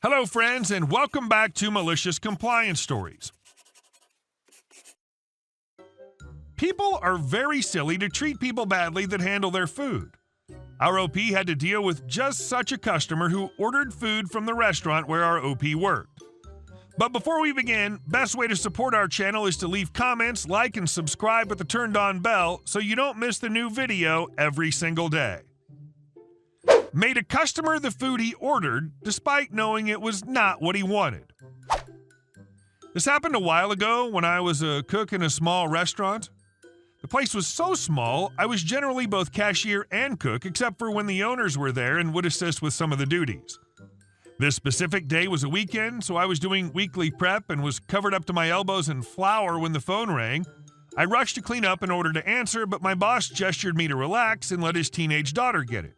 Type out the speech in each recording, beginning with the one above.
Hello, friends, and welcome back to Malicious Compliance Stories. People are very silly to treat people badly that handle their food. Our OP had to deal with just such a customer who ordered food from the restaurant where our OP worked. But before we begin, best way to support our channel is to leave comments, like, and subscribe with the turned-on bell so you don't miss the new video every single day. Made a customer the food he ordered despite knowing it was not what he wanted. This happened a while ago when I was a cook in a small restaurant. The place was so small, I was generally both cashier and cook except for when the owners were there and would assist with some of the duties. This specific day was a weekend, so I was doing weekly prep and was covered up to my elbows in flour when the phone rang. I rushed to clean up in order to answer, but my boss gestured me to relax and let his teenage daughter get it.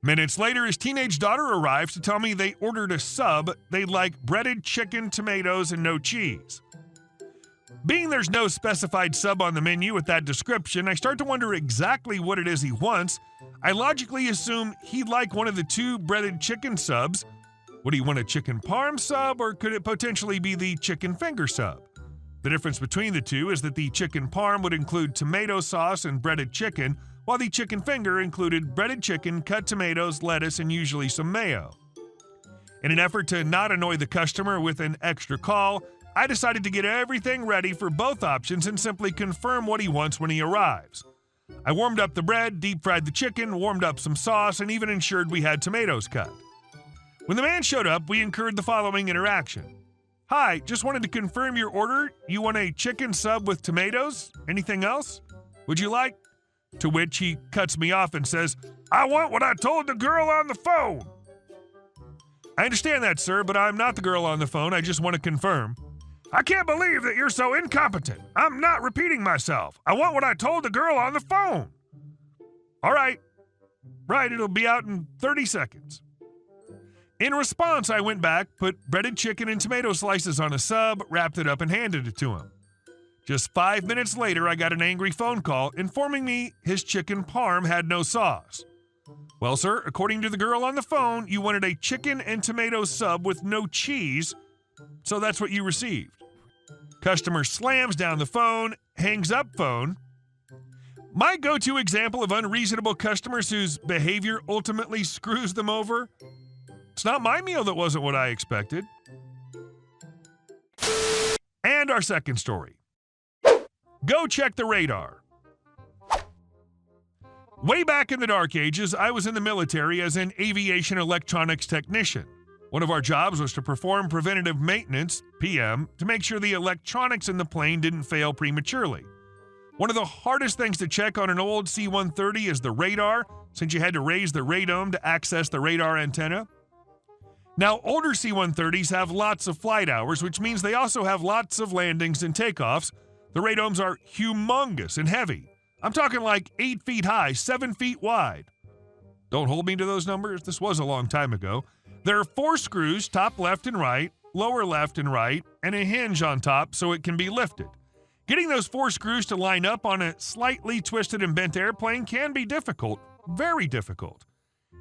Minutes later, his teenage daughter arrives to tell me they ordered a sub. They'd like breaded chicken, tomatoes, and no cheese. Being there's no specified sub on the menu with that description, I start to wonder exactly what it is he wants. I logically assume he'd like one of the two breaded chicken subs. Would he want a chicken parm sub, or could it potentially be the chicken finger sub? The difference between the two is that the chicken parm would include tomato sauce and breaded chicken, while the chicken finger included breaded chicken, cut tomatoes, lettuce, and usually some mayo. In an effort to not annoy the customer with an extra call, I decided to get everything ready for both options and simply confirm what he wants when he arrives. I warmed up the bread, deep-fried the chicken, warmed up some sauce, and even ensured we had tomatoes cut. When the man showed up, we incurred the following interaction. "Hi, just wanted to confirm your order. You want a chicken sub with tomatoes? Anything else? Would you like?" To which he cuts me off and says, "I want what I told the girl on the phone." "I understand that, sir, but I'm not the girl on the phone. I just want to confirm." "I can't believe that you're so incompetent. I'm not repeating myself. I want what I told the girl on the phone." "All right. Right, it'll be out in 30 seconds. In response, I went back, put breaded chicken and tomato slices on a sub, wrapped it up, and handed it to him. Just 5 minutes later, I got an angry phone call informing me his chicken parm had no sauce. "Well, sir, according to the girl on the phone, you wanted a chicken and tomato sub with no cheese, so that's what you received." Customer slams down the phone, hangs up phone. My go-to example of unreasonable customers whose behavior ultimately screws them over. It's not my meal that wasn't what I expected. And our second story. Go check the radar. Way back in the dark ages, I was in the military as an aviation electronics technician. One of our jobs was to perform preventative maintenance, PM, to make sure the electronics in the plane didn't fail prematurely. One of the hardest things to check on an old C-130 is the radar, since you had to raise the radome to access the radar antenna. Now, older C-130s have lots of flight hours, which means they also have lots of landings and takeoffs. The radomes are humongous and heavy. I'm talking like 8 feet high, 7 feet wide. Don't hold me to those numbers. This was a long time ago. There are 4 screws, top left and right, lower left and right, and a hinge on top so it can be lifted. Getting those 4 screws to line up on a slightly twisted and bent airplane can be difficult, very difficult.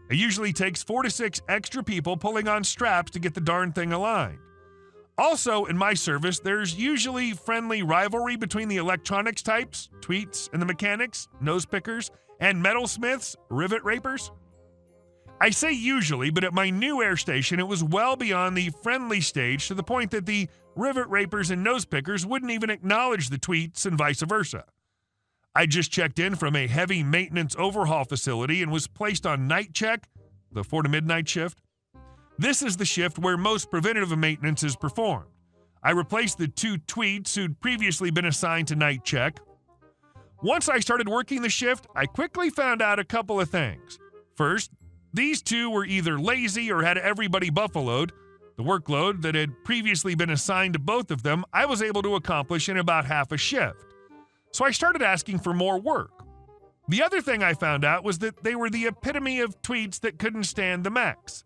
It usually takes 4 to 6 extra people pulling on straps to get the darn thing aligned. Also, in my service, there's usually friendly rivalry between the electronics types, tweets, and the mechanics, nose pickers, and metalsmiths, rivet rapers. I say usually, but at my new air station, it was well beyond the friendly stage to the point that the rivet rapers and nose pickers wouldn't even acknowledge the tweets and vice versa. I just checked in from a heavy maintenance overhaul facility and was placed on night check, the 4 to midnight shift. This is the shift where most preventative maintenance is performed. I replaced the 2 tweets who'd previously been assigned to night check. Once I started working the shift, I quickly found out a couple of things. First, these 2 were either lazy or had everybody buffaloed. The workload that had previously been assigned to both of them, I was able to accomplish in about half a shift. So I started asking for more work. The other thing I found out was that they were the epitome of tweets that couldn't stand the mechs.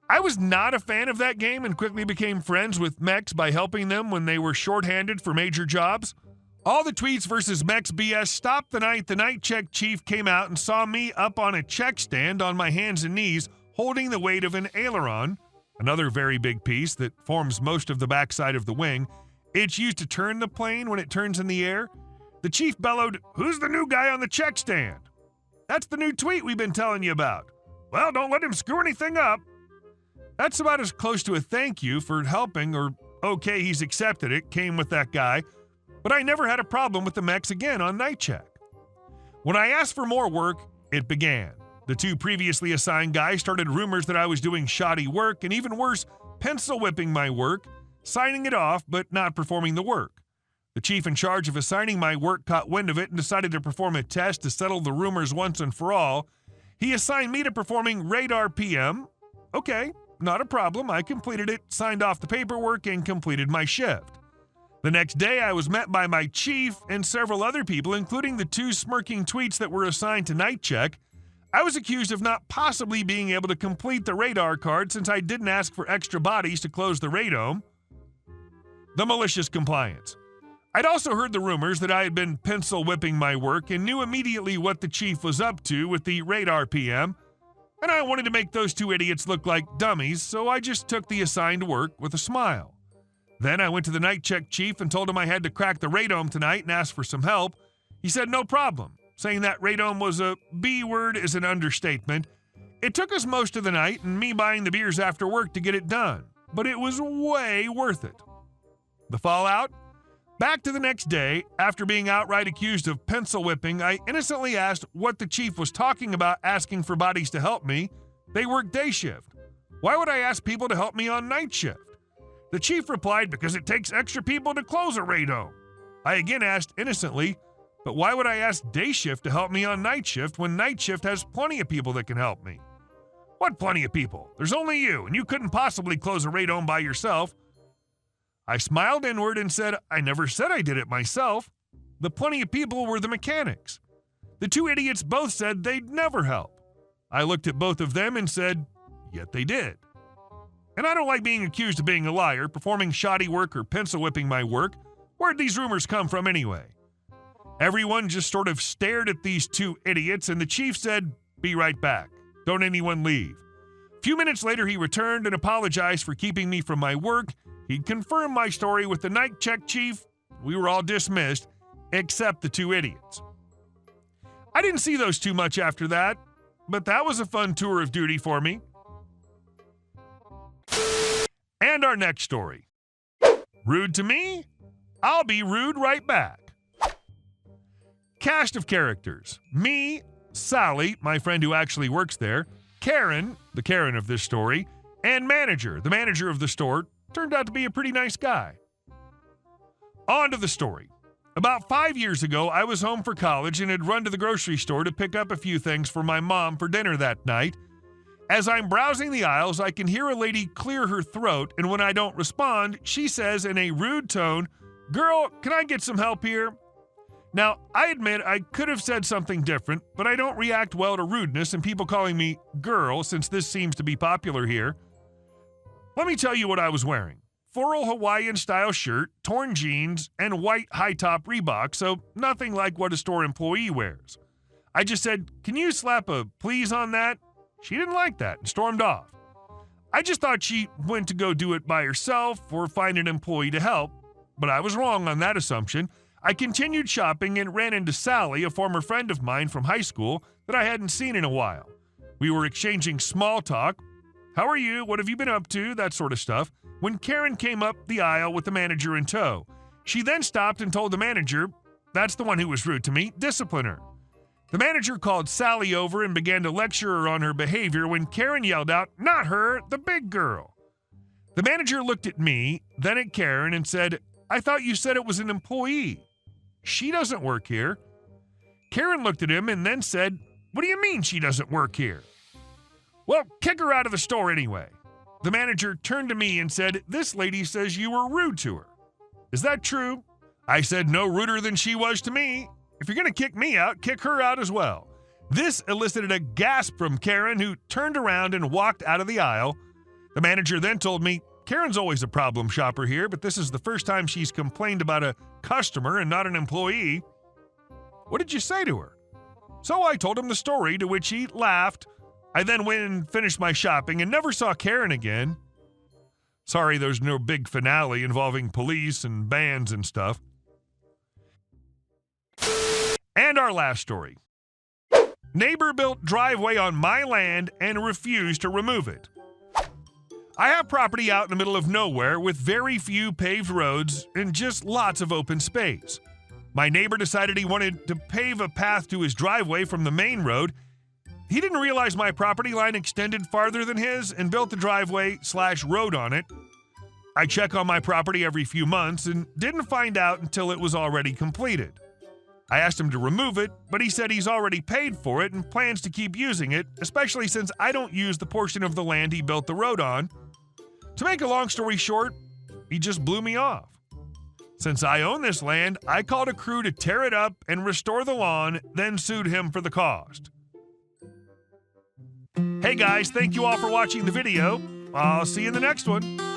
I was not a fan of that game and quickly became friends with mechs by helping them when they were shorthanded for major jobs. All the tweets versus mechs BS stopped the night check chief came out and saw me up on a check stand on my hands and knees holding the weight of an aileron, another very big piece that forms most of the backside of the wing. It's used to turn the plane when it turns in the air. The chief bellowed, "Who's the new guy on the check stand?" "That's the new tweet we've been telling you about." "Well, don't let him screw anything up." That's about as close to a thank you for helping or okay, he's accepted it, came with that guy, but I never had a problem with the mechs again on night check. When I asked for more work, it began. The two previously assigned guys started rumors that I was doing shoddy work and even worse, pencil whipping my work, signing it off but not performing the work. The chief in charge of assigning my work caught wind of it and decided to perform a test to settle the rumors once and for all. He assigned me to performing radar PM. Okay, not a problem. I completed it, signed off the paperwork, and completed my shift. The next day, I was met by my chief and several other people, including the two smirking tweets that were assigned to night check. I was accused of not possibly being able to complete the radar card since I didn't ask for extra bodies to close the radome. The malicious compliance. I'd also heard the rumors that I had been pencil whipping my work and knew immediately what the chief was up to with the radar PM, and I wanted to make those two idiots look like dummies, so I just took the assigned work with a smile. Then I went to the night check chief and told him I had to crack the radome tonight and ask for some help. He said no problem, saying that radome was a B word is an understatement. It took us most of the night and me buying the beers after work to get it done, but it was way worth it. The fallout? Back to the next day, after being outright accused of pencil whipping, I innocently asked what the chief was talking about asking for bodies to help me. They work day shift. Why would I ask people to help me on night shift? The chief replied, because it takes extra people to close a radome. I again asked innocently, but why would I ask day shift to help me on night shift when night shift has plenty of people that can help me? What plenty of people? There's only you, and you couldn't possibly close a radome by yourself. I smiled inward and said, I never said I did it myself. The plenty of people were the mechanics. The two idiots both said they'd never help. I looked at both of them and said, yet they did. And I don't like being accused of being a liar, performing shoddy work, or pencil whipping my work. Where'd these rumors come from anyway? Everyone just sort of stared at these two idiots, and the chief said, be right back. Don't anyone leave. A few minutes later, he returned and apologized for keeping me from my work. He'd confirmed my story with the night check chief. We were all dismissed, except the two idiots. I didn't see those two much after that, but that was a fun tour of duty for me. And our next story. Rude to me? I'll be rude right back. Cast of characters. Me, Sally, my friend who actually works there, Karen, the Karen of this story, and manager, the manager of the store, turned out to be a pretty nice guy. On to the story. About 5 years ago, I was home for college and had run to the grocery store to pick up a few things for my mom for dinner that night. As I'm browsing the aisles, I can hear a lady clear her throat, and when I don't respond, she says in a rude tone, "Girl, can I get some help here?" Now, I admit I could have said something different, but I don't react well to rudeness and people calling me girl since this seems to be popular here. Let me tell you what I was wearing. Floral Hawaiian-style shirt, torn jeans, and white high-top Reebok, so nothing like what a store employee wears. I just said, "Can you slap a please on that?" She didn't like that and stormed off. I just thought she went to go do it by herself or find an employee to help, but I was wrong on that assumption. I continued shopping and ran into Sally, a former friend of mine from high school that I hadn't seen in a while. We were exchanging small talk. How are you? What have you been up to? That sort of stuff. When Karen came up the aisle with the manager in tow. She then stopped and told the manager, that's the one who was rude to me, discipline her. The manager called Sally over and began to lecture her on her behavior when Karen yelled out, "Not her, the big girl." The manager looked at me, then at Karen and said, "I thought you said it was an employee. She doesn't work here." Karen looked at him and then said, "What do you mean she doesn't work here?" "Well, kick her out of the store anyway." The manager turned to me and said, "This lady says you were rude to her. Is that true?" I said, "No ruder than she was to me. If you're going to kick me out, kick her out as well." This elicited a gasp from Karen, who turned around and walked out of the aisle. The manager then told me, "Karen's always a problem shopper here, but this is the first time she's complained about a customer and not an employee." "What did you say to her?" So I told him the story, to which he laughed, I then went and finished my shopping and never saw Karen again. Sorry there's no big finale involving police and bands and stuff. And our last story. Neighbor built driveway on my land and refused to remove it. I have property out in the middle of nowhere with very few paved roads and just lots of open space. My neighbor decided he wanted to pave a path to his driveway from the main road. He didn't realize my property line extended farther than his and built the driveway/road on it. I check on my property every few months and didn't find out until it was already completed. I asked him to remove it, but he said he's already paid for it and plans to keep using it, especially since I don't use the portion of the land he built the road on. To make a long story short, he just blew me off. Since I own this land, I called a crew to tear it up and restore the lawn, then sued him for the cost. Hey guys, thank you all for watching the video. I'll see you in the next one.